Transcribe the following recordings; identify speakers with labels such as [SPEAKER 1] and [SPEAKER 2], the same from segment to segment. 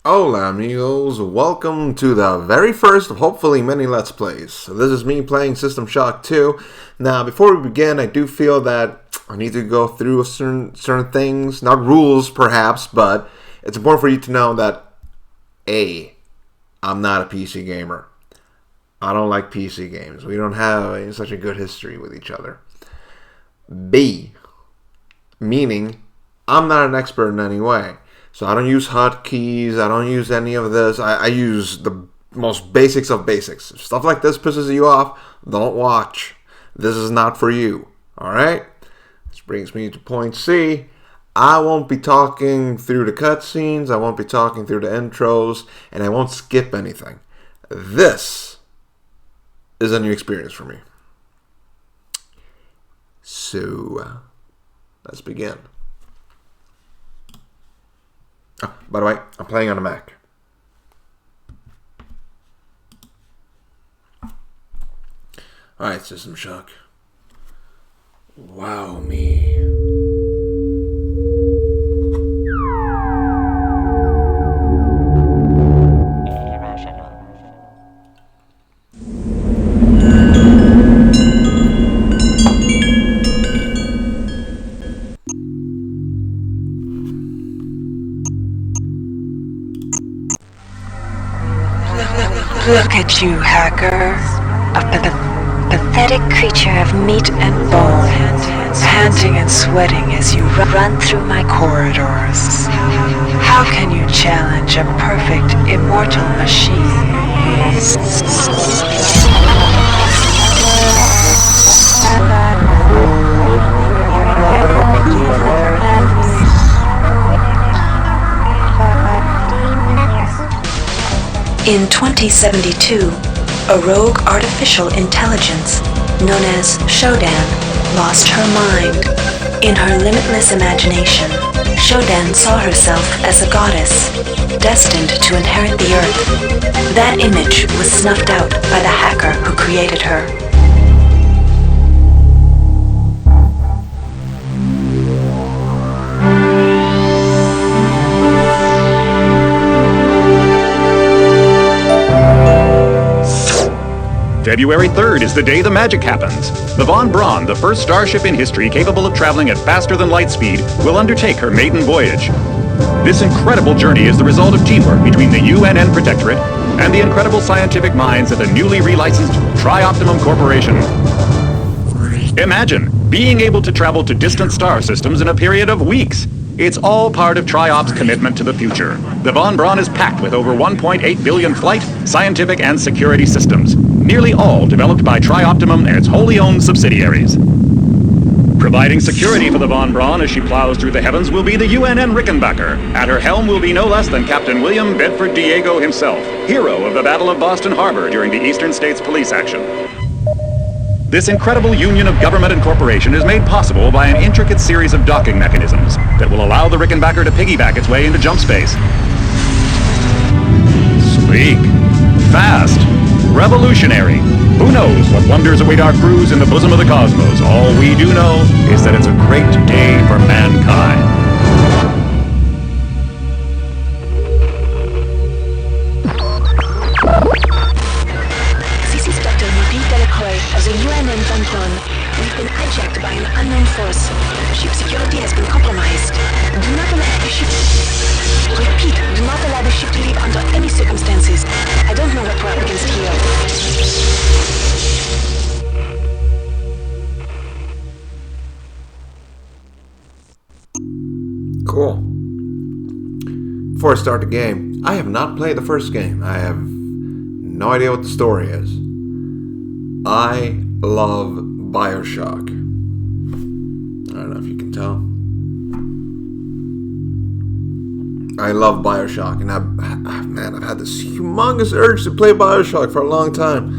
[SPEAKER 1] Hola Amigos, welcome to the very first of hopefully many Let's Plays. So this is me playing System Shock 2. Now before we begin, I do feel that I need to go through certain things, not rules perhaps, but it's important for you to know that A, I'm not a PC gamer. I don't like PC games. We don't have such a good history with each other. B, meaning I'm not an expert in any way. So I don't use hotkeys, I don't use any of this. I use the most basics of basics. If stuff like this pisses you off, don't watch. This is not for you. Alright? This brings me to point C. I won't be talking through the cutscenes, I won't be talking through the intros, and I won't skip anything. This is a new experience for me. So, let's begin. Oh, by the way, I'm playing on a Mac. Alright, System Shock. Wow me.
[SPEAKER 2] Look at you, hacker. A pathetic creature of meat and bone, panting and sweating as you run through my corridors. How can you challenge a perfect, immortal machine? In 2072, a rogue artificial intelligence known as Shodan lost her mind. In her limitless imagination, Shodan saw herself as a goddess, destined to inherit the earth. That image was snuffed out by the hacker who created her.
[SPEAKER 3] February 3rd is the day the magic happens. The Von Braun, the first starship in history capable of traveling at faster than light speed, will undertake her maiden voyage. This incredible journey is the result of teamwork between the UNN Protectorate and the incredible scientific minds at the newly relicensed Tri-Optimum Corporation. Imagine being able to travel to distant star systems in a period of weeks. It's all part of Tri-Op's commitment to the future. The Von Braun is packed with over 1.8 billion flight, scientific, and security systems, nearly all developed by Tri-Optimum and its wholly owned subsidiaries. Providing security for the Von Braun as she plows through the heavens will be the UNN Rickenbacker. At her helm will be no less than Captain William Bedford Diego himself, hero of the Battle of Boston Harbor during the Eastern States Police action. This incredible union of government and corporation is made possible by an intricate series of docking mechanisms that will allow the Rickenbacker to piggyback its way into jump space. Sleek, fast, revolutionary. Who knows what wonders await our crews in the bosom of the cosmos? All we do know is that it's a great day for mankind.
[SPEAKER 2] Of the UNN Von Braun, we've been hijacked by an unknown force. Ship security has been compromised. Do not allow the ship... Repeat, do not allow the ship to leave under any circumstances. I don't know what we're up against here.
[SPEAKER 1] Cool. Before I start the game, I have not played the first game. I have no idea what the story is. I love BioShock. I don't know if you can tell. I love BioShock, and I've had this humongous urge to play BioShock for a long time.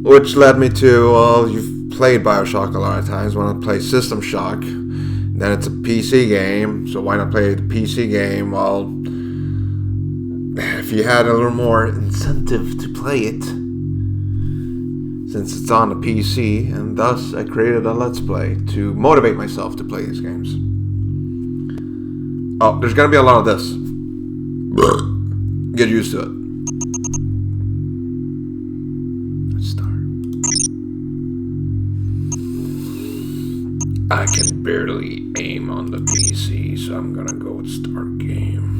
[SPEAKER 1] Which led me to, well, you've played BioShock a lot of times. Why not play System Shock? Then it's a PC game, so why not play the PC game? Well, if you had a little more incentive to play it, since it's on the PC, and thus I created a Let's Play to motivate myself to play these games. Oh, there's gonna be a lot of this. Get used to it. Let's start. I can barely aim on the PC, so I'm gonna go with start game.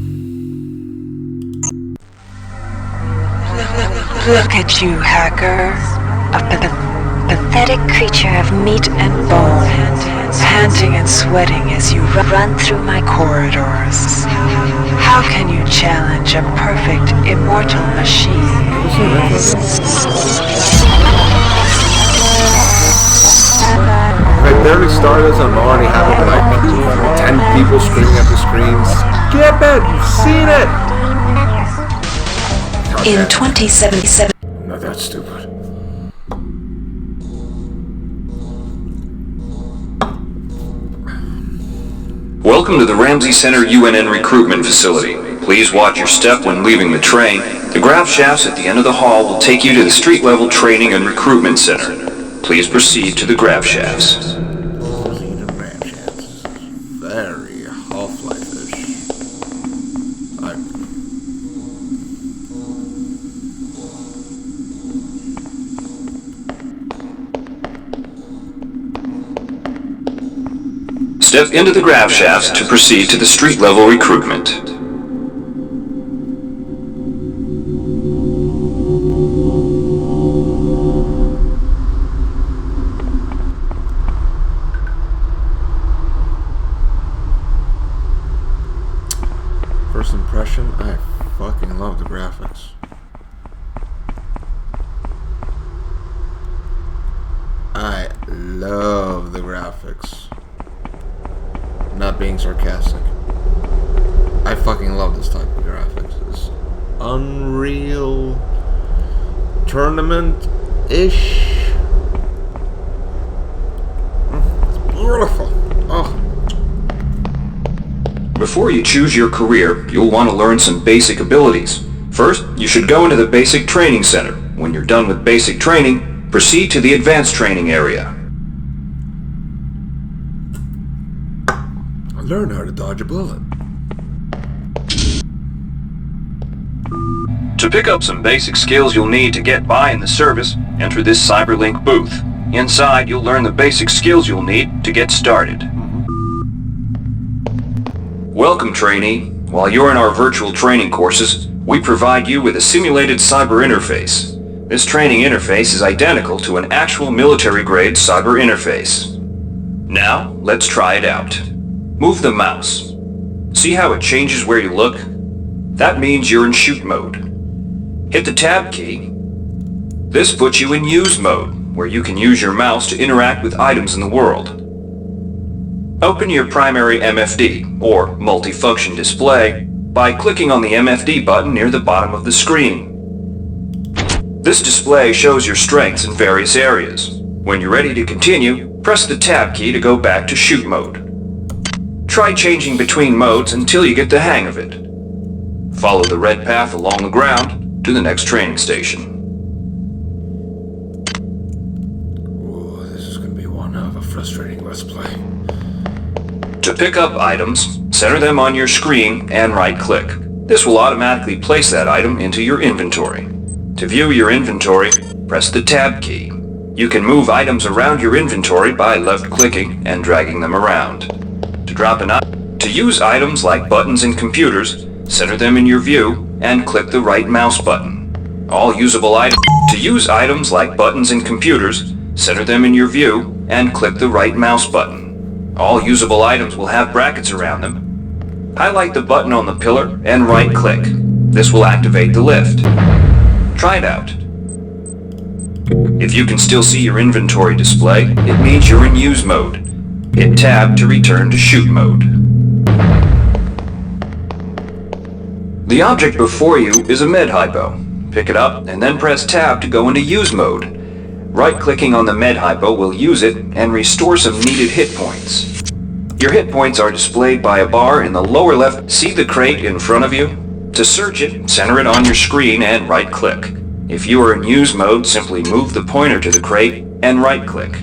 [SPEAKER 2] Look at you, hacker. A pathetic creature of meat and bone, panting and sweating as you run through my corridors. How can you challenge a perfect, immortal machine?
[SPEAKER 1] I barely started, so I'm already having like 10 people screaming at the screens. Get it! You've seen it!
[SPEAKER 2] In 2077...
[SPEAKER 1] I'm not that stupid.
[SPEAKER 4] Welcome to the Ramsey Center UNN recruitment facility. Please watch your step when leaving the train. The grav shafts at the end of the hall will take you to the street-level training and recruitment center. Please proceed to the grav shafts.
[SPEAKER 1] Very Half-Life-ish.
[SPEAKER 4] Step into the grav shafts to proceed to the street-level recruitment.
[SPEAKER 1] First impression, I fucking love the graphics. I love the graphics. Not being sarcastic. I fucking love this type of graphics. It's Unreal Tournament-ish. It's beautiful. Oh.
[SPEAKER 4] Before you choose your career, you'll want to learn some basic abilities. First, you should go into the basic training center. When you're done with basic training, proceed to the advanced training area.
[SPEAKER 1] Learn how to dodge a bullet.
[SPEAKER 4] To pick up some basic skills you'll need to get by in the service, enter this CyberLink booth. Inside, you'll learn the basic skills you'll need to get started. Welcome, trainee. While you're in our virtual training courses, we provide you with a simulated cyber interface. This training interface is identical to an actual military-grade cyber interface. Now, let's try it out. Move the mouse. See how it changes where you look? That means you're in shoot mode. Hit the tab key. This puts you in use mode, where you can use your mouse to interact with items in the world. Open your primary MFD, or multifunction display, by clicking on the MFD button near the bottom of the screen. This display shows your strengths in various areas. When you're ready to continue, press the tab key to go back to shoot mode. Try changing between modes until you get the hang of it. Follow the red path along the ground to the next training station.
[SPEAKER 1] Ooh, this is gonna be one of a frustrating let's play.
[SPEAKER 4] To pick up items, center them on your screen and right-click. This will automatically place that item into your inventory. To view your inventory, press the tab key. You can move items around your inventory by left-clicking and dragging them around. To use items like buttons in computers, center them in your view and click the right mouse button. All usable items. To use items like buttons in computers, center them in your view and click the right mouse button. All usable items will have brackets around them. Highlight the button on the pillar and right-click. This will activate the lift. Try it out. If you can still see your inventory display, it means you're in use mode. Hit tab to return to shoot mode. The object before you is a med hypo. Pick it up and then press tab to go into use mode. Right-clicking on the med hypo will use it and restore some needed hit points. Your hit points are displayed by a bar in the lower left. See the crate in front of you? To search it, center it on your screen and right-click. If you are in use mode, simply move the pointer to the crate and right-click.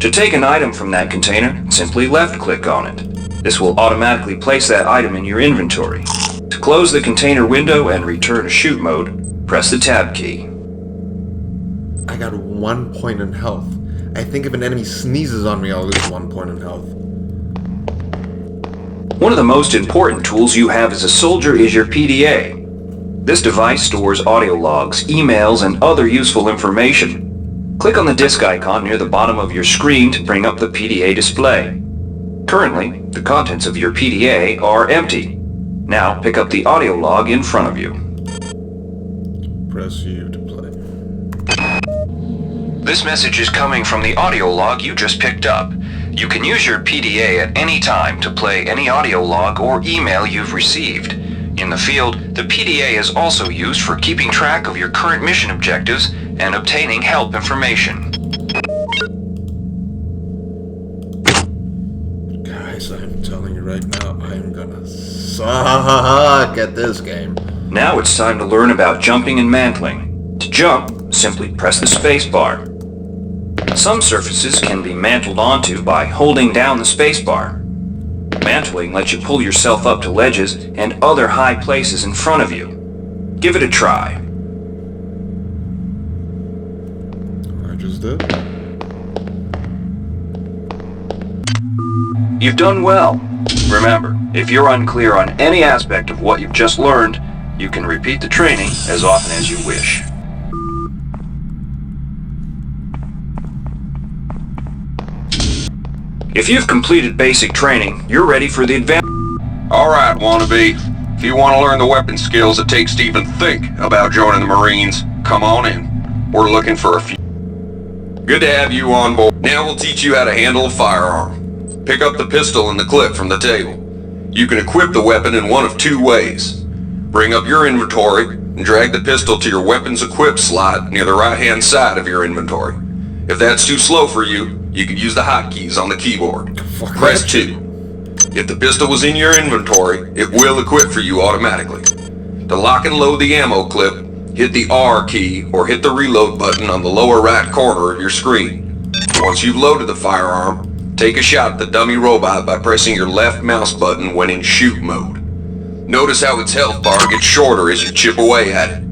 [SPEAKER 4] To take an item from that container, simply left-click on it. This will automatically place that item in your inventory. To To close the container window and return to shoot mode, press the tab key.
[SPEAKER 1] I got 1 point in health. I think if an enemy sneezes on me, I'll lose 1 point in health.
[SPEAKER 4] One of the most important tools you have as a soldier is your PDA. This device stores audio logs, emails, and other useful information. Click on the disk icon near the bottom of your screen to bring up the PDA display. Currently, the contents of your PDA are empty. Now pick up the audio log in front of you.
[SPEAKER 1] Press U to play.
[SPEAKER 4] This message is coming from the audio log you just picked up. You can use your PDA at any time to play any audio log or email you've received. In the field, the PDA is also used for keeping track of your current mission objectives and obtaining help information.
[SPEAKER 1] Guys, I'm telling you right now, I'm gonna suck at this game.
[SPEAKER 4] Now it's time to learn about jumping and mantling. To jump, simply press the space bar. Some surfaces can be mantled onto by holding down the space bar. Mantling lets you pull yourself up to ledges and other high places in front of you. Give it a try.
[SPEAKER 1] I just did.
[SPEAKER 4] You've done well. Remember, if you're unclear on any aspect of what you've just learned, you can repeat the training as often as you wish. If you've completed basic training, you're ready for the advanced...
[SPEAKER 5] Alright, wannabe. If you want to learn the weapon skills it takes to even think about joining the Marines, come on in. We're looking for a few. Good to have you on board. Now we'll teach you how to handle a firearm. Pick up the pistol and the clip from the table. You can equip the weapon in one of two ways. Bring up your inventory and drag the pistol to your weapons equip slot near the right-hand side of your inventory. If that's too slow for you, you can use the hotkeys on the keyboard. Press 2. If the pistol was in your inventory, it will equip for you automatically. To lock and load the ammo clip, hit the R key or hit the reload button on the lower right corner of your screen. Once you've loaded the firearm, take a shot at the dummy robot by pressing your left mouse button when in shoot mode. Notice how its health bar gets shorter as you chip away at it.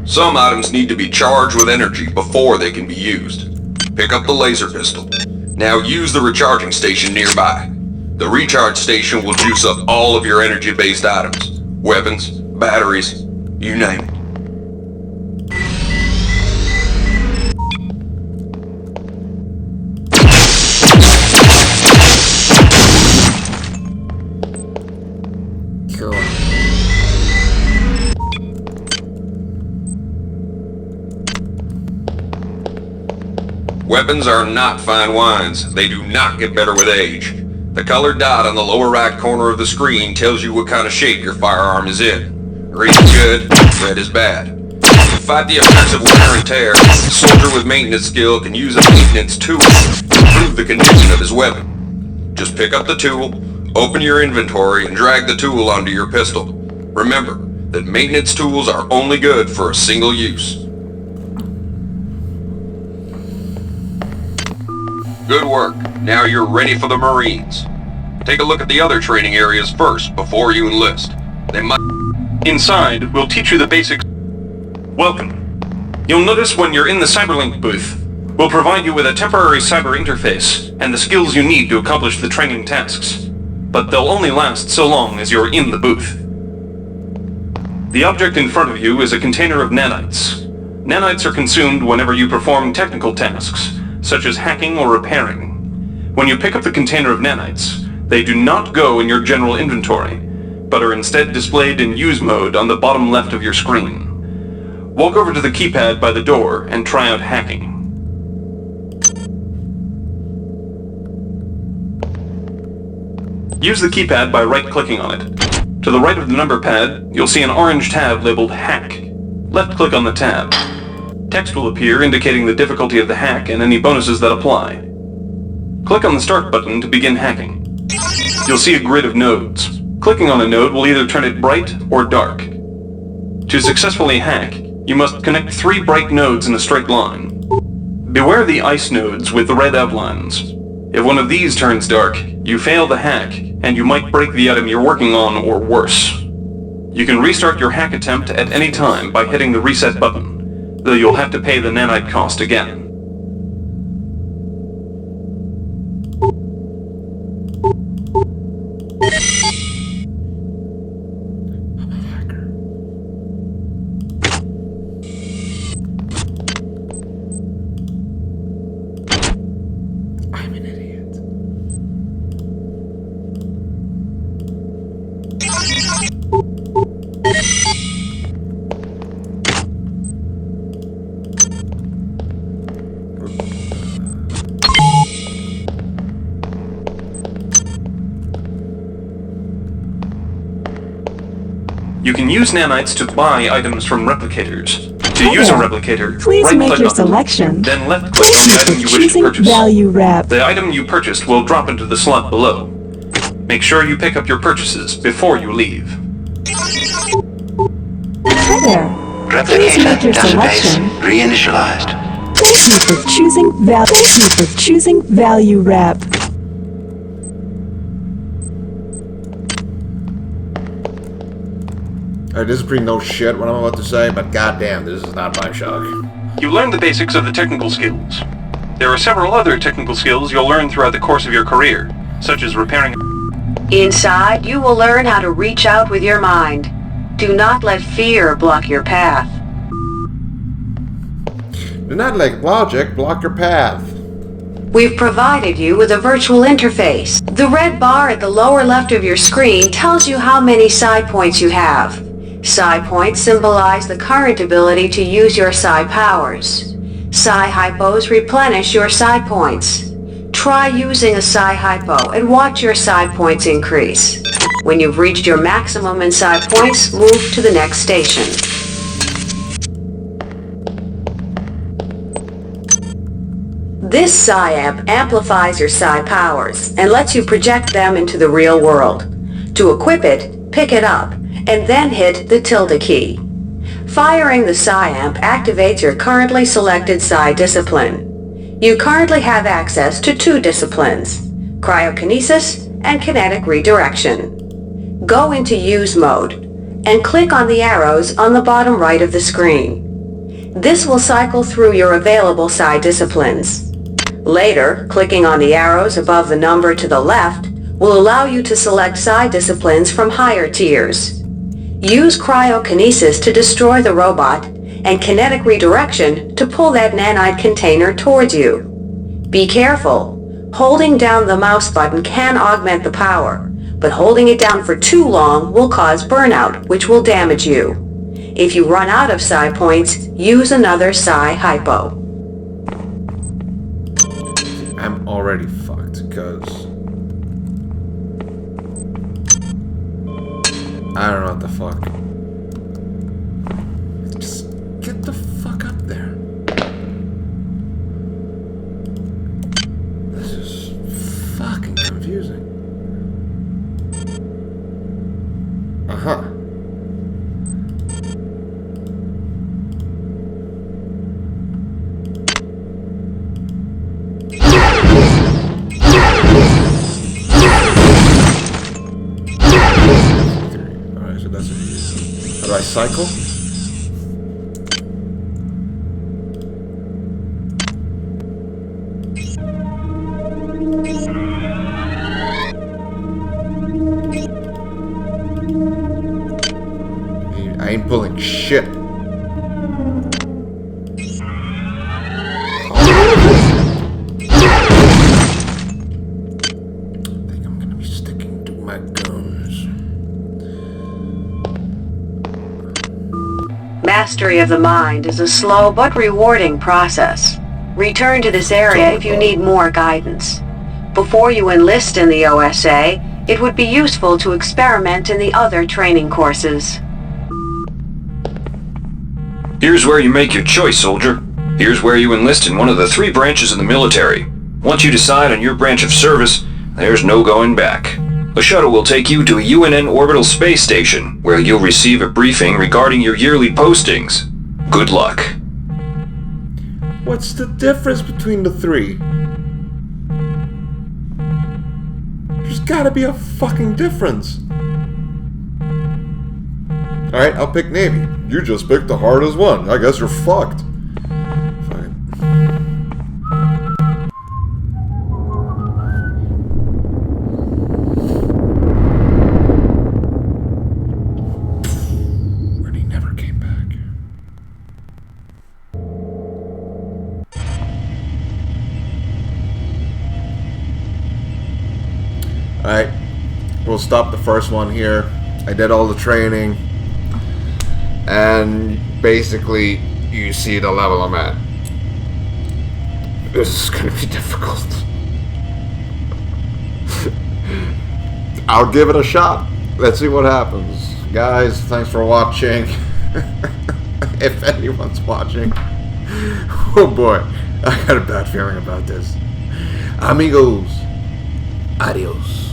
[SPEAKER 5] Some items need to be charged with energy before they can be used. Pick up the laser pistol. Now use the recharging station nearby. The recharge station will juice up all of your energy-based items. Weapons, batteries, you name it.
[SPEAKER 1] Cool.
[SPEAKER 5] Weapons are not fine wines. They do not get better with age. The colored dot on the lower right corner of the screen tells you what kind of shape your firearm is in. Green is good, red is bad. To fight the effects of wear and tear, a soldier with maintenance skill can use a maintenance tool to improve the condition of his weapon. Just pick up the tool, open your inventory, and drag the tool onto your pistol. Remember that maintenance tools are only good for a single use. Good work. Now you're ready for the Marines. Take a look at the other training areas first before you enlist. They might...
[SPEAKER 6] Inside, we'll teach you the basics. Welcome. You'll notice when you're in the Cyberlink booth, we'll provide you with a temporary cyber interface and the skills you need to accomplish the training tasks. But they'll only last so long as you're in the booth. The object in front of you is a container of nanites. Nanites are consumed whenever you perform technical tasks, such as hacking or repairing. When you pick up the container of nanites, they do not go in your general inventory, but are instead displayed in use mode on the bottom left of your screen. Walk over to the keypad by the door and try out hacking. Use the keypad by right-clicking on it. To the right of the number pad, you'll see an orange tab labeled Hack. Left-click on the tab. Text will appear indicating the difficulty of the hack and any bonuses that apply. Click on the Start button to begin hacking. You'll see a grid of nodes. Clicking on a node will either turn it bright or dark. To successfully hack, you must connect 3 bright nodes in a straight line. Beware the ice nodes with the red outlines. If one of these turns dark, you fail the hack, and you might break the item you're working on or worse. You can restart your hack attempt at any time by hitting the reset button, though you'll have to pay the nanite cost again. You can use nanites to buy items from replicators. To use a replicator,
[SPEAKER 7] Please
[SPEAKER 6] right-click
[SPEAKER 7] make your
[SPEAKER 6] on it,
[SPEAKER 7] selection.
[SPEAKER 6] then left-click on the item you wish to
[SPEAKER 7] Choosing
[SPEAKER 6] purchase.
[SPEAKER 7] value wrap.
[SPEAKER 6] The item you purchased will drop into the slot below. Make sure you pick up your purchases before you leave.
[SPEAKER 7] Hi there. Please make your selection.
[SPEAKER 8] Reinitialized.
[SPEAKER 7] Thank you for choosing value wrap.
[SPEAKER 1] Alright, this is pretty no shit what I'm about to say, but goddamn, this is not Bioshock.
[SPEAKER 6] You learned the basics of the technical skills. There are several other technical skills you'll learn throughout the course of your career, such as repairing...
[SPEAKER 9] Inside, you will learn how to reach out with your mind. Do not let fear block your path.
[SPEAKER 1] Do not let logic block your path.
[SPEAKER 9] We've provided you with a virtual interface. The red bar at the lower left of your screen tells you how many psi points you have. Psi points symbolize the current ability to use your psi powers. Psi hypos replenish your psi points. Try using a psi hypo and watch your psi points increase. When you've reached your maximum in psi points, move to the next station. This psi amp amplifies your psi powers and lets you project them into the real world. To equip it, pick it up, and then hit the tilde key. Firing the psi amp activates your currently selected psi discipline. You currently have access to 2 disciplines, cryokinesis and kinetic redirection. Go into use mode and click on the arrows on the bottom right of the screen. This will cycle through your available psi disciplines. Later, clicking on the arrows above the number to the left will allow you to select psi disciplines from higher tiers. Use cryokinesis to destroy the robot and kinetic redirection to pull that nanite container towards you. Be careful. Holding down the mouse button can augment the power, but holding it down for too long will cause burnout, which will damage you. If you run out of psi points, use another psi hypo.
[SPEAKER 1] I'm already fucked, because... I don't know what the fuck. Just get the fuck up there. This is fucking confusing. Uh-huh. How do I cycle? I ain't pulling shit. I think I'm gonna be sticking to my guns.
[SPEAKER 9] Mastery of the mind is a slow but rewarding process. Return to this area if you need more guidance. Before you enlist in the OSA, it would be useful to experiment in the other training courses.
[SPEAKER 4] Here's where you make your choice, soldier. Here's where you enlist in one of the 3 branches of the military. Once you decide on your branch of service, there's no going back. A shuttle will take you to a UNN orbital space station, where you'll receive a briefing regarding your yearly postings. Good luck.
[SPEAKER 1] What's the difference between the 3? There's gotta be a fucking difference. Alright, I'll pick Navy. You just picked the hardest one. I guess you're fucked. Fine. And he never came back. Alright, we'll stop the first one here. I did all the training. And basically, you see the level I'm at. This is going to be difficult. I'll give it a shot. Let's see what happens. Guys, thanks for watching. If anyone's watching. Oh boy, I got a bad feeling about this. Amigos, adios.